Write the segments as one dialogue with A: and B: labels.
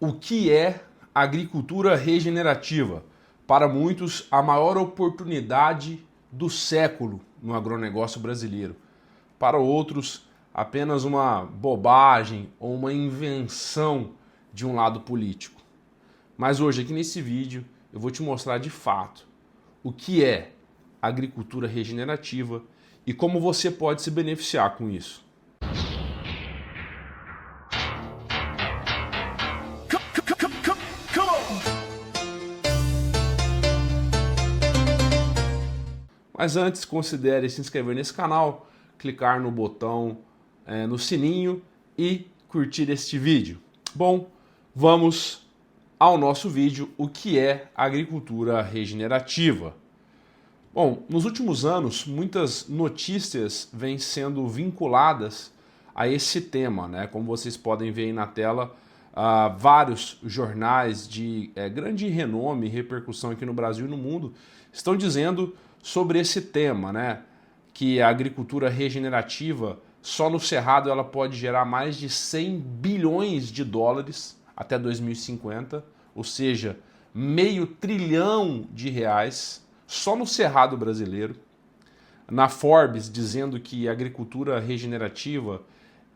A: O que é agricultura regenerativa? Para muitos, a maior oportunidade do século no agronegócio brasileiro. Para outros, apenas uma bobagem ou uma invenção de um lado político. Mas hoje, aqui nesse vídeo, eu vou te mostrar de fato o que é agricultura regenerativa e como você pode se beneficiar com isso. Mas antes, considere se inscrever nesse canal, clicar no botão no sininho e curtir este vídeo. Bom, vamos ao nosso vídeo, o que é agricultura regenerativa. Bom, nos últimos anos, muitas notícias vêm sendo vinculadas a esse tema, né? Como vocês podem ver aí na tela, vários jornais de grande renome e repercussão aqui no Brasil e no mundo estão dizendo sobre esse tema, né? Que a agricultura regenerativa, só no Cerrado, ela pode gerar mais de 100 bilhões de dólares até 2050, ou seja, meio trilhão de reais só no Cerrado brasileiro. Na Forbes, dizendo que a agricultura regenerativa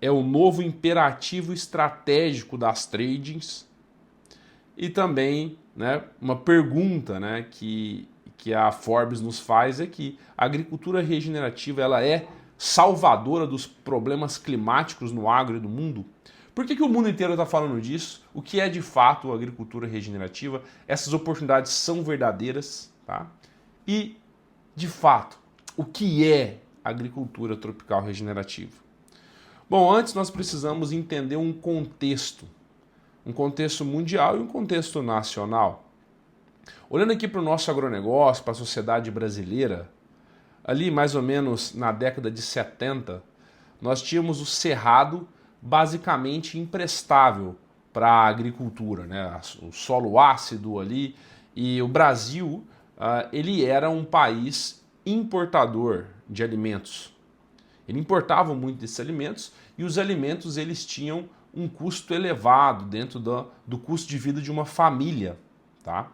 A: é o novo imperativo estratégico das tradings. E também, né, uma pergunta, né, que a Forbes nos faz é que a agricultura regenerativa ela é salvadora dos problemas climáticos no agro e no mundo. Por que o mundo inteiro está falando disso? O que é de fato a agricultura regenerativa? Essas oportunidades são verdadeiras, tá? E, de fato, o que é agricultura tropical regenerativa? Bom, antes nós precisamos entender um contexto mundial e um contexto nacional. Olhando aqui para o nosso agronegócio, para a sociedade brasileira, ali mais ou menos na década de 70, nós tínhamos o cerrado basicamente imprestável para a agricultura, né? O solo ácido ali, e o Brasil ele era um país importador de alimentos. Ele importava muito desses alimentos e os alimentos eles tinham um custo elevado dentro do custo de vida de uma família, tá?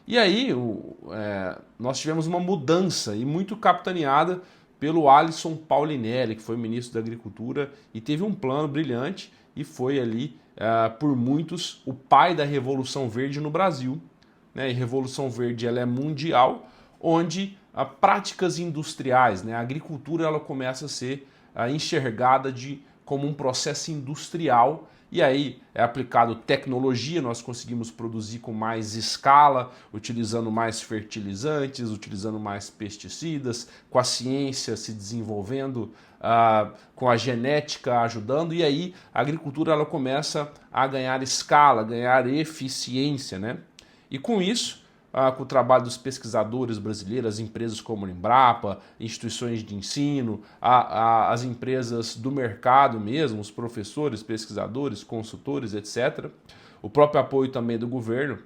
A: E aí nós tivemos uma mudança e muito capitaneada pelo Alisson Paulinelli, que foi ministro da Agricultura e teve um plano brilhante e foi ali, por muitos, o pai da Revolução Verde no Brasil. Né? E Revolução Verde ela é mundial, onde práticas industriais, né? A agricultura ela começa a ser enxergada como um processo industrial. E aí é aplicado tecnologia, nós conseguimos produzir com mais escala, utilizando mais fertilizantes, utilizando mais pesticidas, com a ciência se desenvolvendo, com a genética ajudando, e aí a agricultura ela começa a ganhar escala, ganhar eficiência, né? E com isso, com o trabalho dos pesquisadores brasileiros, as empresas como a Embrapa, instituições de ensino, as empresas do mercado mesmo, os professores, pesquisadores, consultores, etc. O próprio apoio também do governo.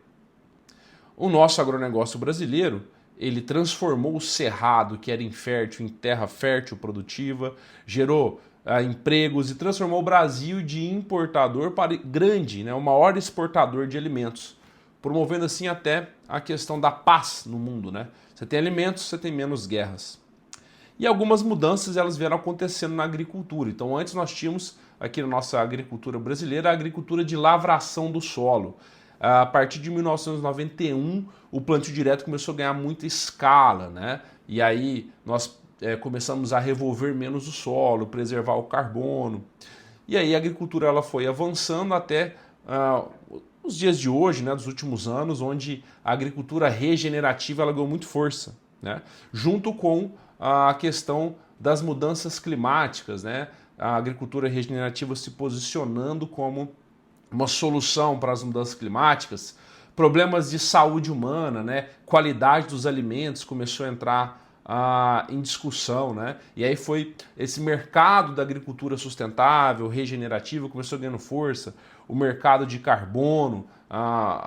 A: O nosso agronegócio brasileiro, ele transformou o cerrado, que era infértil, em terra fértil, produtiva, gerou empregos e transformou o Brasil de importador para grande, né, o maior exportador de alimentos, promovendo assim até a questão da paz no mundo, né? Você tem alimentos, você tem menos guerras. E algumas mudanças elas vieram acontecendo na agricultura. Então antes nós tínhamos aqui na nossa agricultura brasileira a agricultura de lavração do solo. A partir de 1991 o plantio direto começou a ganhar muita escala, né? E aí nós começamos a revolver menos o solo, preservar o carbono. E aí a agricultura ela foi avançando até os dias de hoje, né, dos últimos anos, onde a agricultura regenerativa ela ganhou muito força, né, junto com a questão das mudanças climáticas, né, a agricultura regenerativa se posicionando como uma solução para as mudanças climáticas, problemas de saúde humana, né, qualidade dos alimentos começou a entrar em discussão, né? E aí foi esse mercado da agricultura sustentável, regenerativa, começou ganhando força, o mercado de carbono,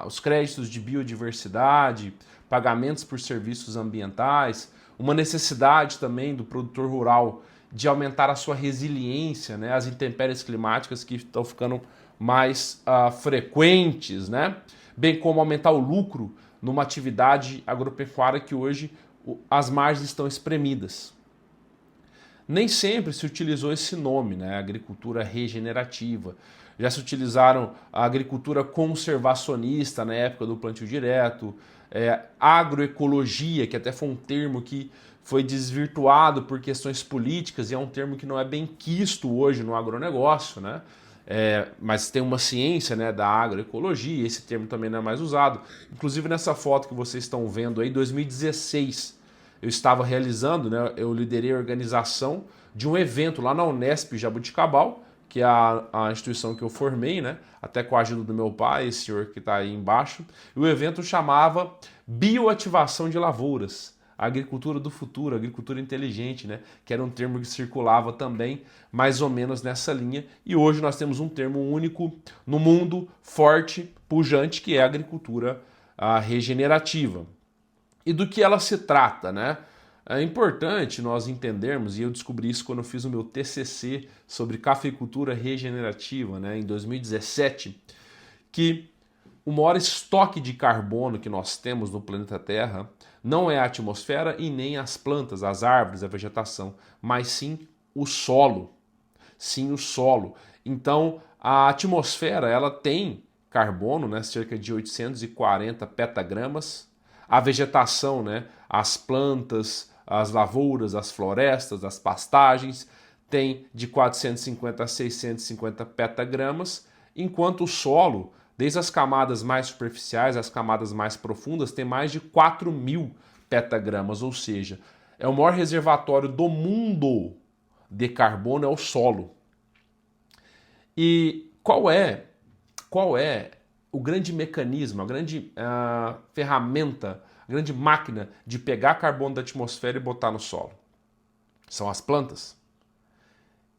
A: os créditos de biodiversidade, pagamentos por serviços ambientais, uma necessidade também do produtor rural de aumentar a sua resiliência, né, às intempéries climáticas que estão ficando mais frequentes, né? Bem como aumentar o lucro numa atividade agropecuária que hoje as margens estão espremidas. Nem sempre se utilizou esse nome, né? Agricultura regenerativa. Já se utilizaram a agricultura conservacionista na época do plantio direto, agroecologia, que até foi um termo que foi desvirtuado por questões políticas e é um termo que não é bem quisto hoje no agronegócio, né? Mas tem uma ciência, né, da agroecologia, esse termo também não é mais usado. Inclusive nessa foto que vocês estão vendo aí, 2016, eu estava realizando, né, eu liderei a organização de um evento lá na Unesp Jaboticabal, que é a instituição que eu formei, né, até com a ajuda do meu pai, esse senhor que está aí embaixo. E o evento chamava Bioativação de Lavouras, a agricultura do futuro, a agricultura inteligente, né? Que era um termo que circulava também mais ou menos nessa linha. E hoje nós temos um termo único no mundo, forte, pujante, que é a agricultura regenerativa. E do que ela se trata, né? É importante nós entendermos, e eu descobri isso quando eu fiz o meu TCC sobre cafeicultura regenerativa, né, em 2017, que o maior estoque de carbono que nós temos no planeta Terra não é a atmosfera e nem as plantas, as árvores, a vegetação, mas sim o solo. Sim, o solo. Então, a atmosfera, ela tem carbono, né, cerca de 840 petagramas. A vegetação, né, as plantas, as lavouras, as florestas, as pastagens, tem de 450 a 650 petagramas, enquanto o solo, desde as camadas mais superficiais às camadas mais profundas, tem mais de 4.000 petagramas, ou seja, é o maior reservatório do mundo de carbono, é o solo. E qual é o grande mecanismo, a grande ferramenta, a grande máquina de pegar carbono da atmosfera e botar no solo? São as plantas.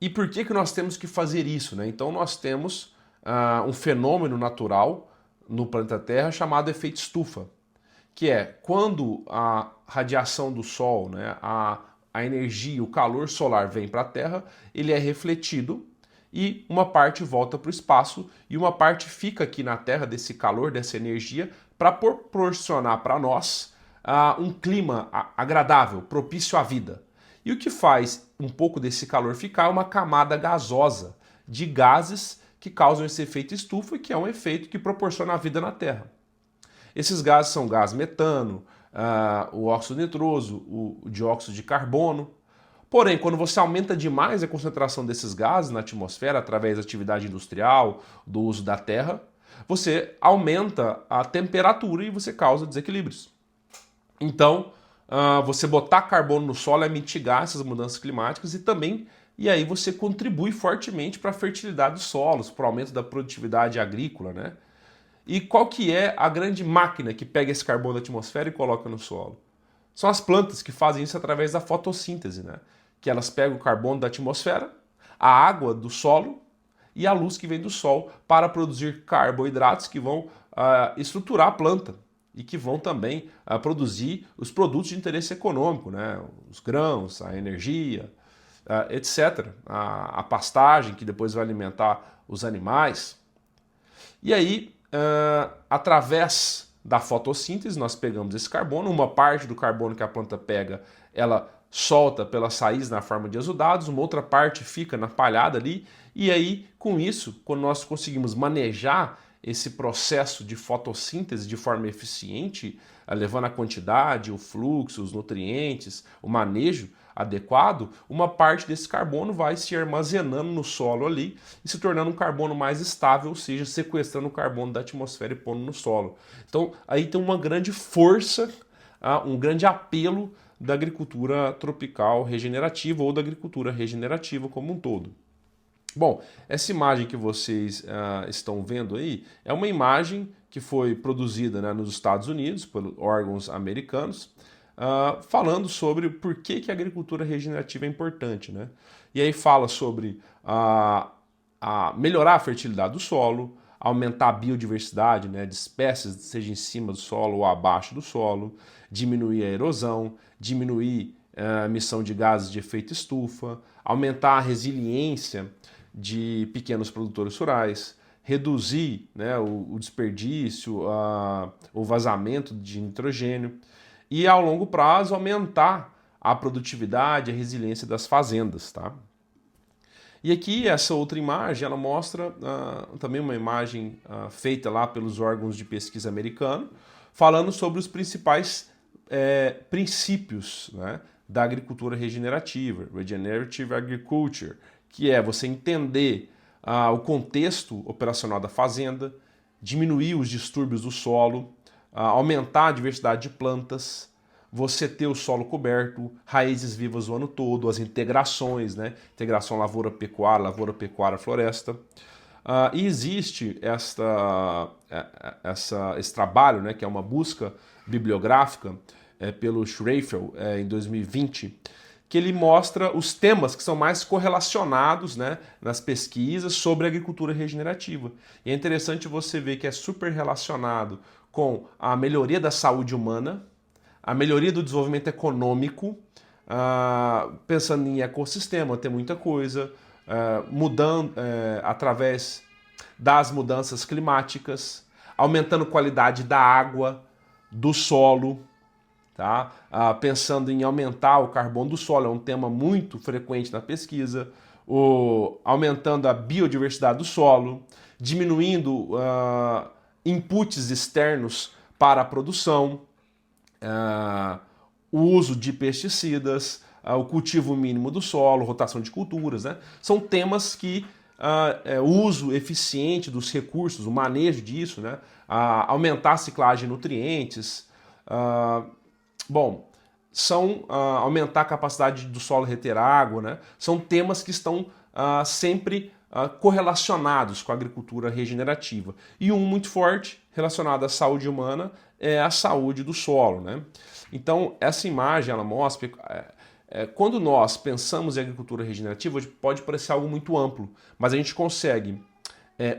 A: E por que nós temos que fazer isso, né? Então nós temos um fenômeno natural no planeta Terra chamado efeito estufa, que é quando a radiação do Sol, né, a energia, o calor solar vem para a Terra, ele é refletido e uma parte volta para o espaço e uma parte fica aqui na Terra desse calor, dessa energia, para proporcionar para nós um clima agradável, propício à vida. E o que faz um pouco desse calor ficar é uma camada gasosa de gases que causam esse efeito estufa, que é um efeito que proporciona a vida na Terra. Esses gases são o gás metano, o óxido nitroso, o dióxido de carbono. Porém, quando você aumenta demais a concentração desses gases na atmosfera através da atividade industrial, do uso da terra, você aumenta a temperatura e você causa desequilíbrios. Então, você botar carbono no solo é mitigar essas mudanças climáticas e aí você contribui fortemente para a fertilidade dos solos, para o aumento da produtividade agrícola, né? E qual que é a grande máquina que pega esse carbono da atmosfera e coloca no solo? São as plantas que fazem isso através da fotossíntese, né? Que elas pegam o carbono da atmosfera, a água do solo e a luz que vem do sol para produzir carboidratos que vão estruturar a planta e que vão também produzir os produtos de interesse econômico, né? Os grãos, a energia, etc. A pastagem que depois vai alimentar os animais. E aí, através da fotossíntese, nós pegamos esse carbono, uma parte do carbono que a planta pega, ela solta pelas raízes na forma de exudados, uma outra parte fica na palhada ali, e aí, com isso, quando nós conseguimos manejar esse processo de fotossíntese de forma eficiente, levando a quantidade, o fluxo, os nutrientes, o manejo adequado, uma parte desse carbono vai se armazenando no solo ali e se tornando um carbono mais estável, ou seja, sequestrando o carbono da atmosfera e pondo no solo. Então, aí tem uma grande força, um grande apelo da agricultura tropical regenerativa ou da agricultura regenerativa como um todo. Bom, essa imagem que vocês estão vendo aí é uma imagem que foi produzida, né, nos Estados Unidos por órgãos americanos, falando sobre por que a agricultura regenerativa é importante, né? E aí fala sobre melhorar a fertilidade do solo, aumentar a biodiversidade, né, de espécies, seja em cima do solo ou abaixo do solo, diminuir a erosão, diminuir a emissão de gases de efeito estufa, aumentar a resiliência de pequenos produtores rurais, reduzir, né, o desperdício, o vazamento de nitrogênio e, ao longo prazo, aumentar a produtividade e a resiliência das fazendas, tá? E aqui essa outra imagem, ela mostra também uma imagem feita lá pelos órgãos de pesquisa americanos, falando sobre os principais princípios, né, da agricultura regenerativa, Regenerative Agriculture, que é você entender o contexto operacional da fazenda, diminuir os distúrbios do solo, aumentar a diversidade de plantas, você ter o solo coberto, raízes vivas o ano todo, as integrações, né? Integração lavoura-pecuária, floresta. E existe esse trabalho, né, que é uma busca bibliográfica pelo Schreifel em 2020, que ele mostra os temas que são mais correlacionados, né, nas pesquisas sobre agricultura regenerativa. E é interessante você ver que é super relacionado com a melhoria da saúde humana, a melhoria do desenvolvimento econômico, pensando em ecossistema, tem muita coisa, mudando através das mudanças climáticas, aumentando a qualidade da água, do solo, tá? Pensando em aumentar o carbono do solo, é um tema muito frequente na pesquisa, aumentando a biodiversidade do solo, diminuindo inputs externos para a produção, o uso de pesticidas, o cultivo mínimo do solo, rotação de culturas, né? São temas que o uso eficiente dos recursos, o manejo disso, né? Aumentar a ciclagem de nutrientes, aumentar a capacidade do solo reter água, né? São temas que estão sempre correlacionados com a agricultura regenerativa. E um muito forte, relacionado à saúde humana, é a saúde do solo, né? Então, essa imagem, ela mostra... quando nós pensamos em agricultura regenerativa, pode parecer algo muito amplo, mas a gente consegue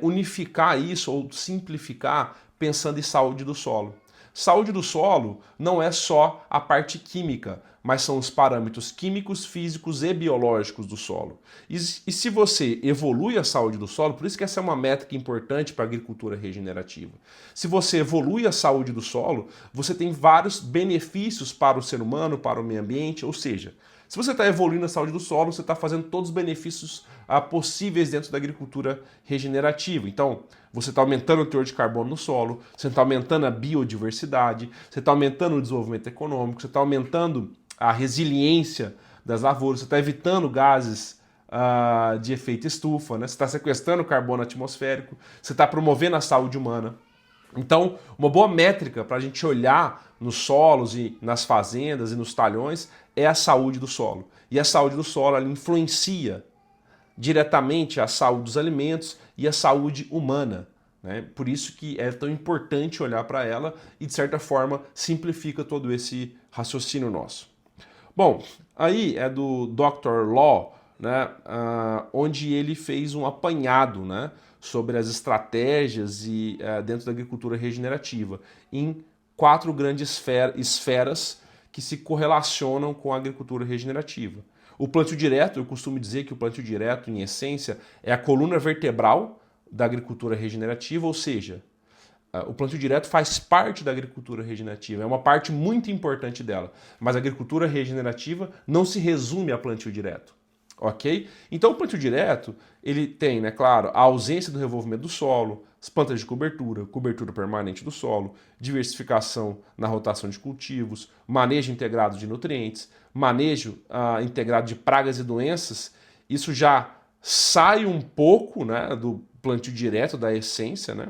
A: unificar isso ou simplificar pensando em saúde do solo. Saúde do solo não é só a parte química, mas são os parâmetros químicos, físicos e biológicos do solo. E se você evolui a saúde do solo, por isso que essa é uma métrica importante para a agricultura regenerativa. Se você evolui a saúde do solo, você tem vários benefícios para o ser humano, para o meio ambiente, ou seja, se você está evoluindo a saúde do solo, você está fazendo todos os benefícios possíveis dentro da agricultura regenerativa. Então, você está aumentando o teor de carbono no solo, você está aumentando a biodiversidade, você está aumentando o desenvolvimento econômico, você está aumentando a resiliência das lavouras, você está evitando gases de efeito estufa, né? Você está sequestrando carbono atmosférico, você está promovendo a saúde humana. Então, uma boa métrica para a gente olhar nos solos e nas fazendas e nos talhões é a saúde do solo. E a saúde do solo, ela influencia diretamente a saúde dos alimentos e a saúde humana, né? Por isso que é tão importante olhar para ela e, de certa forma, simplifica todo esse raciocínio nosso. Bom, aí é do Dr. Law, né, onde ele fez um apanhado, né, sobre as estratégias dentro da agricultura regenerativa em 4 grandes esferas que se correlacionam com a agricultura regenerativa. O plantio direto, eu costumo dizer que o plantio direto, em essência, é a coluna vertebral da agricultura regenerativa, ou seja, o plantio direto faz parte da agricultura regenerativa, é uma parte muito importante dela, mas a agricultura regenerativa não se resume a plantio direto. Ok? Então o plantio direto, ele tem, né, claro, a ausência do revolvimento do solo, as plantas de cobertura, cobertura permanente do solo, diversificação na rotação de cultivos, manejo integrado de nutrientes, manejo integrado de pragas e doenças. Isso já sai um pouco, né, do plantio direto, da essência, né?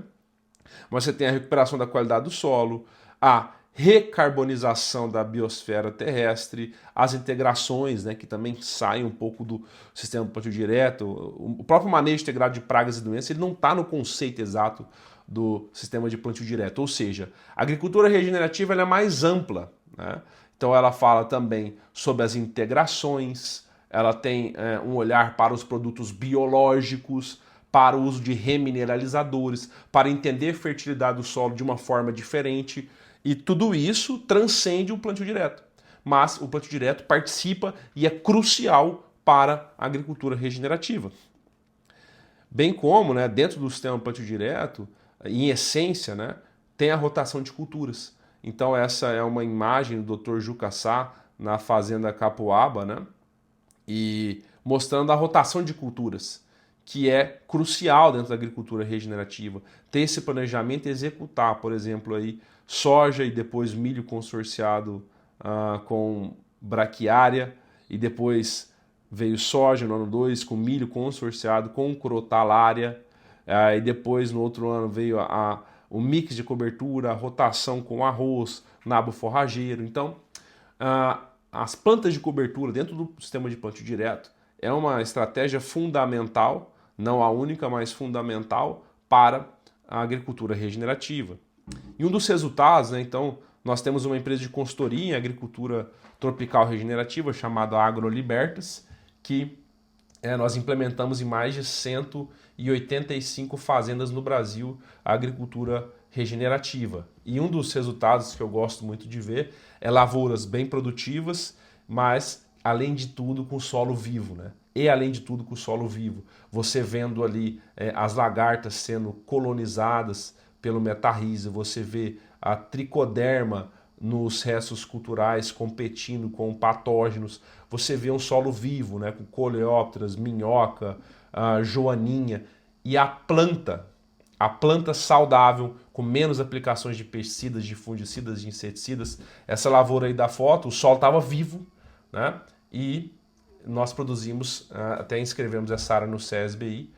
A: Mas você tem a recuperação da qualidade do solo, a recarbonização da biosfera terrestre, as integrações, né, que também saem um pouco do sistema do plantio direto. O próprio manejo integrado de pragas e doenças, ele não está no conceito exato do sistema de plantio direto. Ou seja, a agricultura regenerativa ela é mais ampla, né? Então ela fala também sobre as integrações, ela tem um olhar para os produtos biológicos, para o uso de remineralizadores, para entender a fertilidade do solo de uma forma diferente. E tudo isso transcende o plantio direto. Mas o plantio direto participa e é crucial para a agricultura regenerativa. Bem como, né, dentro do sistema plantio direto, em essência, né, tem a rotação de culturas. Então essa é uma imagem do Dr. Juca Sá na fazenda Capuaba, né, e mostrando a rotação de culturas, que é crucial dentro da agricultura regenerativa. Ter esse planejamento e executar, por exemplo, aí, soja e depois milho consorciado com braquiária, e depois veio soja no ano 2 com milho consorciado com crotalária, e depois no outro ano veio o mix de cobertura, a rotação com arroz, nabo forrageiro. Então, as plantas de cobertura dentro do sistema de plantio direto é uma estratégia fundamental, não a única, mas fundamental para a agricultura regenerativa. E um dos resultados, né, então, nós temos uma empresa de consultoria em agricultura tropical regenerativa chamada AgroLibertas, que nós implementamos em mais de 185 fazendas no Brasil a agricultura regenerativa. E um dos resultados que eu gosto muito de ver é lavouras bem produtivas, mas além de tudo com solo vivo, né? E além de tudo com solo vivo. Você vendo ali as lagartas sendo colonizadas pelo metarrhiza, você vê a tricoderma nos restos culturais competindo com patógenos, você vê um solo vivo, né, com coleópteras, minhoca, joaninha, e a planta saudável, com menos aplicações de pesticidas, de fungicidas, de inseticidas. Essa lavoura aí da foto, o solo estava vivo, né, e nós produzimos, até inscrevemos essa área no CESBI,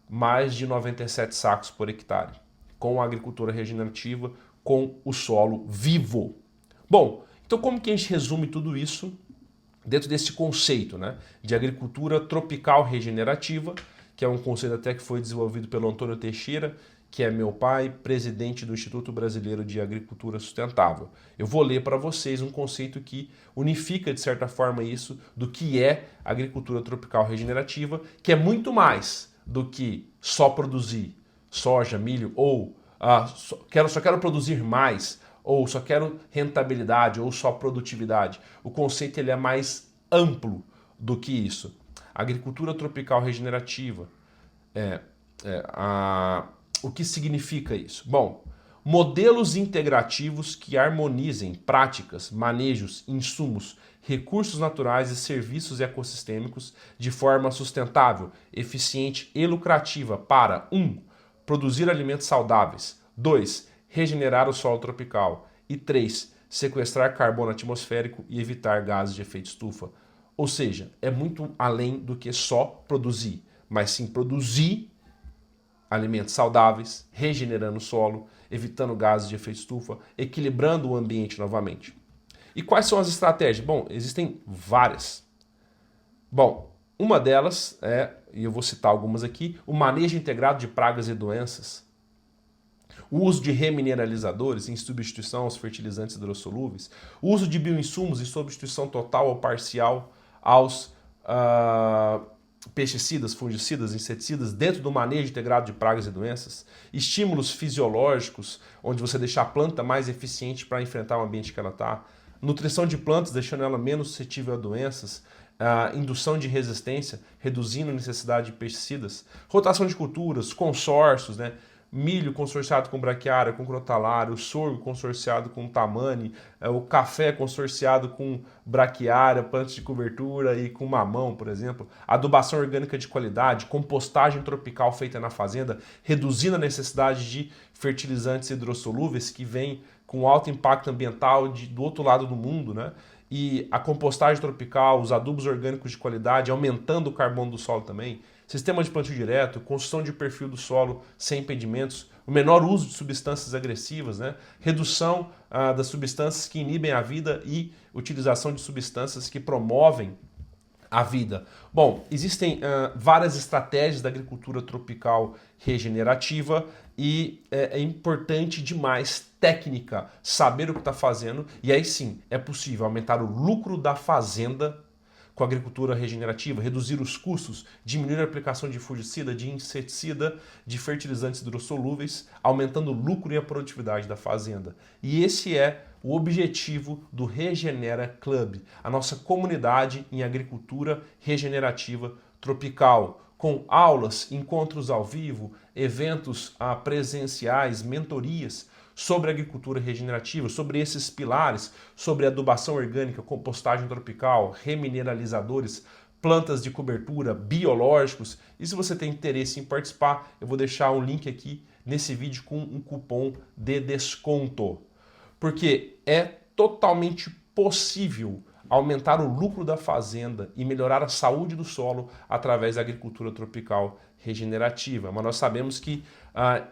A: mais de 97 sacos por hectare, com a agricultura regenerativa, com o solo vivo. Bom, então como que a gente resume tudo isso dentro desse conceito, né, de agricultura tropical regenerativa, que é um conceito até que foi desenvolvido pelo Antônio Teixeira, que é meu pai, presidente do Instituto Brasileiro de Agricultura Sustentável. Eu vou ler para vocês um conceito que unifica, de certa forma, isso do que é agricultura tropical regenerativa, que é muito mais do que só produzir soja, milho, ou só quero produzir mais, ou só quero rentabilidade, ou só produtividade. O conceito ele é mais amplo do que isso. A agricultura tropical regenerativa, o que significa isso? Bom, modelos integrativos que harmonizem práticas, manejos, insumos, recursos naturais e serviços ecossistêmicos de forma sustentável, eficiente e lucrativa para 1. Produzir alimentos saudáveis, 2. Regenerar o solo tropical e 3. Sequestrar carbono atmosférico e evitar gases de efeito estufa. Ou seja, é muito além do que só produzir, mas sim produzir alimentos saudáveis, regenerando o solo, evitando gases de efeito estufa, equilibrando o ambiente novamente. E quais são as estratégias? Bom, existem várias. Bom, uma delas é, e eu vou citar algumas aqui, o manejo integrado de pragas e doenças, o uso de remineralizadores em substituição aos fertilizantes hidrossolúveis, o uso de bioinsumos em substituição total ou parcial aos pesticidas, fungicidas, inseticidas dentro do manejo integrado de pragas e doenças, estímulos fisiológicos, onde você deixa a planta mais eficiente para enfrentar o ambiente que ela está, nutrição de plantas, deixando ela menos suscetível a doenças, indução de resistência, reduzindo a necessidade de pesticidas, rotação de culturas, consórcios, né? Milho consorciado com braquiária, com crotalária, o sorgo consorciado com tamane, o café consorciado com braquiária, plantas de cobertura e com mamão, por exemplo, adubação orgânica de qualidade, compostagem tropical feita na fazenda, reduzindo a necessidade de fertilizantes hidrossolúveis que vêm com alto impacto ambiental do outro lado do mundo, né? E a compostagem tropical, os adubos orgânicos de qualidade, aumentando o carbono do solo também, sistema de plantio direto, construção de perfil do solo sem impedimentos, o menor uso de substâncias agressivas, né? Redução das substâncias que inibem a vida e utilização de substâncias que promovem a vida. Bom, existem várias estratégias da agricultura tropical regenerativa e é importante demais técnica, saber o que está fazendo, e aí sim é possível aumentar o lucro da fazenda com a agricultura regenerativa, reduzir os custos, diminuir a aplicação de fungicida, de inseticida, de fertilizantes hidrossolúveis, aumentando o lucro e a produtividade da fazenda. E esse é o objetivo do Regenera Club, a nossa comunidade em agricultura regenerativa tropical, com aulas, encontros ao vivo, eventos presenciais, mentorias sobre agricultura regenerativa, sobre esses pilares, sobre adubação orgânica, compostagem tropical, remineralizadores, plantas de cobertura, biológicos. E se você tem interesse em participar, eu vou deixar um link aqui nesse vídeo com um cupom de desconto. Porque é totalmente possível aumentar o lucro da fazenda e melhorar a saúde do solo através da agricultura tropical regenerativa. Mas nós sabemos que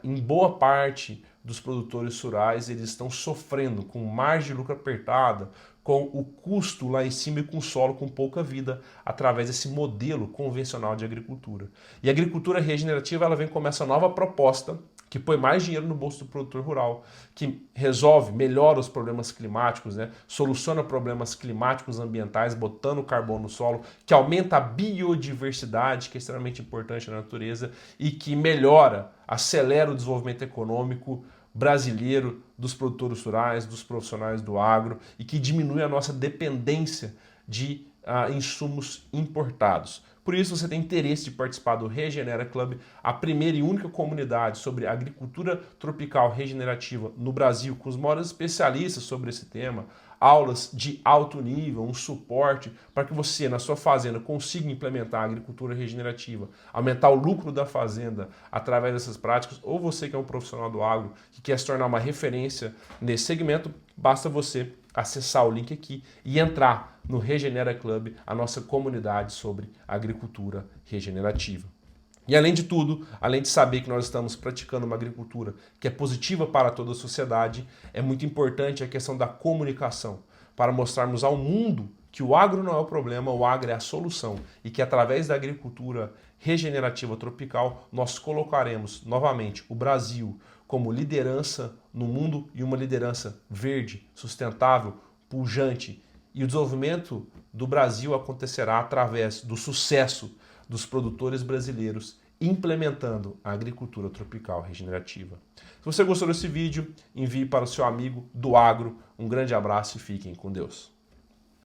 A: em boa parte dos produtores rurais eles estão sofrendo com margem de lucro apertada, com o custo lá em cima e com o solo com pouca vida através desse modelo convencional de agricultura. E a agricultura regenerativa ela vem com essa nova proposta que põe mais dinheiro no bolso do produtor rural, que resolve, melhora os problemas climáticos, né? Soluciona problemas climáticos ambientais, botando carbono no solo, que aumenta a biodiversidade, que é extremamente importante na natureza, e que melhora, acelera o desenvolvimento econômico brasileiro, dos produtores rurais, dos profissionais do agro, e que diminui a nossa dependência de insumos importados. Por isso, você tem interesse de participar do Regenera Club, a primeira e única comunidade sobre agricultura tropical regenerativa no Brasil, com os maiores especialistas sobre esse tema, aulas de alto nível, um suporte para que você, na sua fazenda, consiga implementar a agricultura regenerativa, aumentar o lucro da fazenda através dessas práticas, ou você que é um profissional do agro, que quer se tornar uma referência nesse segmento, basta você acessar o link aqui e entrar no Regenera Club, a nossa comunidade sobre agricultura regenerativa. E além de tudo, além de saber que nós estamos praticando uma agricultura que é positiva para toda a sociedade, é muito importante a questão da comunicação, para mostrarmos ao mundo que o agro não é o problema, o agro é a solução e que através da agricultura regenerativa tropical nós colocaremos novamente o Brasil como liderança no mundo e uma liderança verde, sustentável, pujante. E o desenvolvimento do Brasil acontecerá através do sucesso dos produtores brasileiros implementando a agricultura tropical regenerativa. Se você gostou desse vídeo, envie para o seu amigo do agro. Um grande abraço e fiquem com Deus.